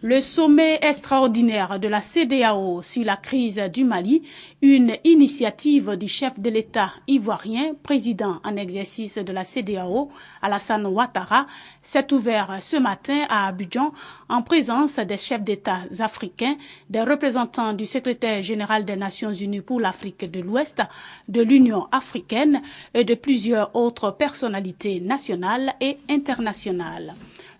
Le sommet extraordinaire de la CEDEAO sur la crise du Mali, une initiative du chef de l'État ivoirien, président en exercice de la CEDEAO, Alassane Ouattara, s'est ouvert ce matin à Abidjan en présence des chefs d'État africains, des représentants du secrétaire général des Nations Unies pour l'Afrique de l'Ouest, de l'Union africaine et de plusieurs autres personnalités nationales et internationales.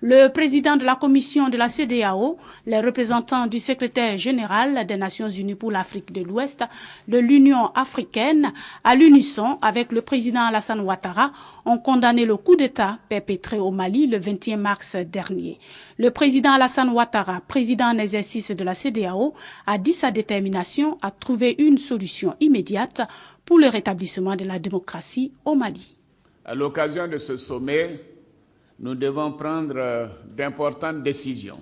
Le président de la commission de la CEDEAO, les représentants du secrétaire général des Nations Unies pour l'Afrique de l'Ouest, de l'Union africaine, à l'unisson avec le président Alassane Ouattara, ont condamné le coup d'État perpétré au Mali le 21 mars dernier. Le président Alassane Ouattara, président en exercice de la CEDEAO, a dit sa détermination à trouver une solution immédiate pour le rétablissement de la démocratie au Mali. À l'occasion de ce sommet, nous devons prendre d'importantes décisions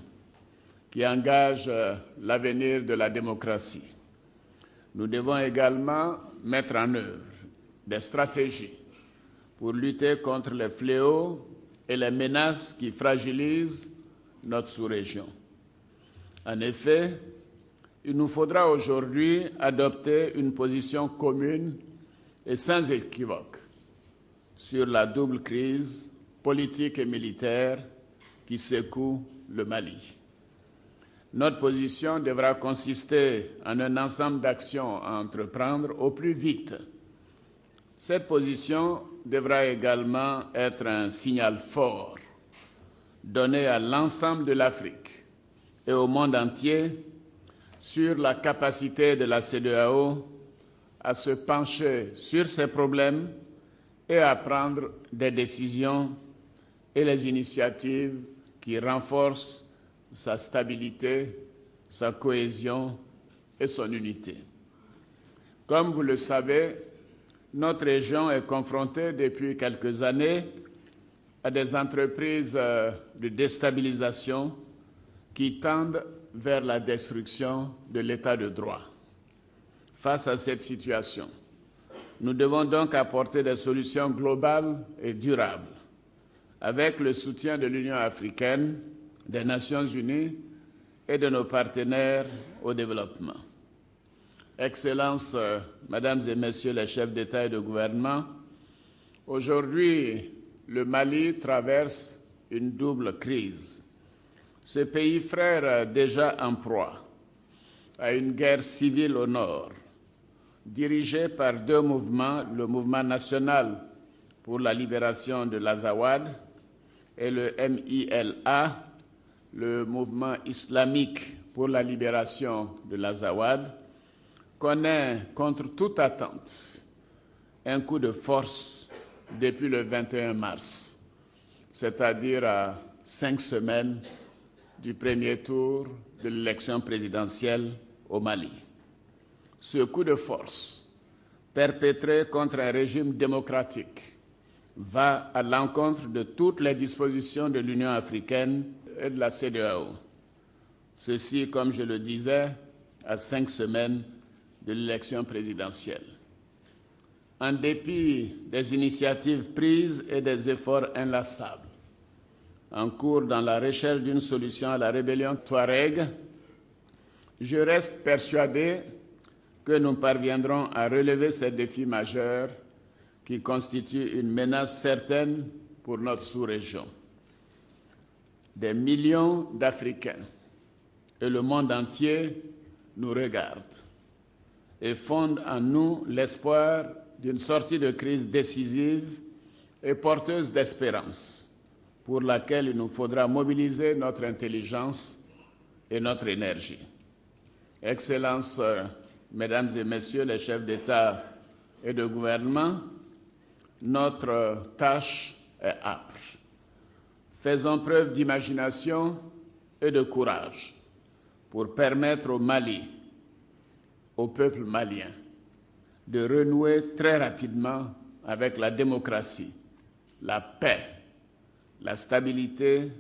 qui engagent l'avenir de la démocratie. Nous devons également mettre en œuvre des stratégies pour lutter contre les fléaux et les menaces qui fragilisent notre sous-région. En effet, il nous faudra aujourd'hui adopter une position commune et sans équivoque sur la double crise politique et militaire qui secoue le Mali. Notre position devra consister en un ensemble d'actions à entreprendre au plus vite. Cette position devra également être un signal fort donné à l'ensemble de l'Afrique et au monde entier sur la capacité de la CEDEAO à se pencher sur ces problèmes et à prendre des décisions et les initiatives qui renforcent sa stabilité, sa cohésion et son unité. Comme vous le savez, notre région est confrontée depuis quelques années à des entreprises de déstabilisation qui tendent vers la destruction de l'état de droit. Face à cette situation, nous devons donc apporter des solutions globales et durables avec le soutien de l'Union africaine, des Nations unies et de nos partenaires au développement. Excellences, Mesdames et Messieurs les chefs d'État et de gouvernement, aujourd'hui, le Mali traverse une double crise. Ce pays frère déjà en proie à une guerre civile au nord, dirigée par deux mouvements, le mouvement national pour la libération de l'Azawad et le MILA, le mouvement islamique pour la libération de l'Azawad, connaît contre toute attente un coup de force depuis le 21 mars, c'est-à-dire à 5 semaines du premier tour de l'élection présidentielle au Mali. Ce coup de force, perpétré contre un régime démocratique, va à l'encontre de toutes les dispositions de l'Union africaine et de la CEDEAO. Ceci, comme je le disais, à 5 semaines de l'élection présidentielle. En dépit des initiatives prises et des efforts inlassables en cours dans la recherche d'une solution à la rébellion Touareg, je reste persuadé que nous parviendrons à relever ces défis majeurs qui constituent une menace certaine pour notre sous-région. Des millions d'Africains et le monde entier nous regardent et fondent en nous l'espoir d'une sortie de crise décisive et porteuse d'espérance, pour laquelle il nous faudra mobiliser notre intelligence et notre énergie. Excellences, Mesdames et Messieurs les chefs d'État et de gouvernement, notre tâche est âpre. Faisons preuve d'imagination et de courage pour permettre au Mali, au peuple malien, de renouer très rapidement avec la démocratie, la paix, la stabilité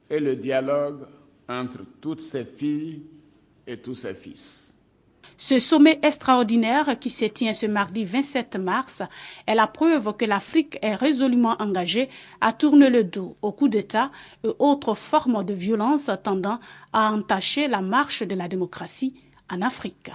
et le dialogue entre toutes ses filles et tous ses fils. Ce sommet extraordinaire qui se tient ce mardi 27 mars est la preuve que l'Afrique est résolument engagée à tourner le dos aux coups d'État et autres formes de violence tendant à entacher la marche de la démocratie en Afrique.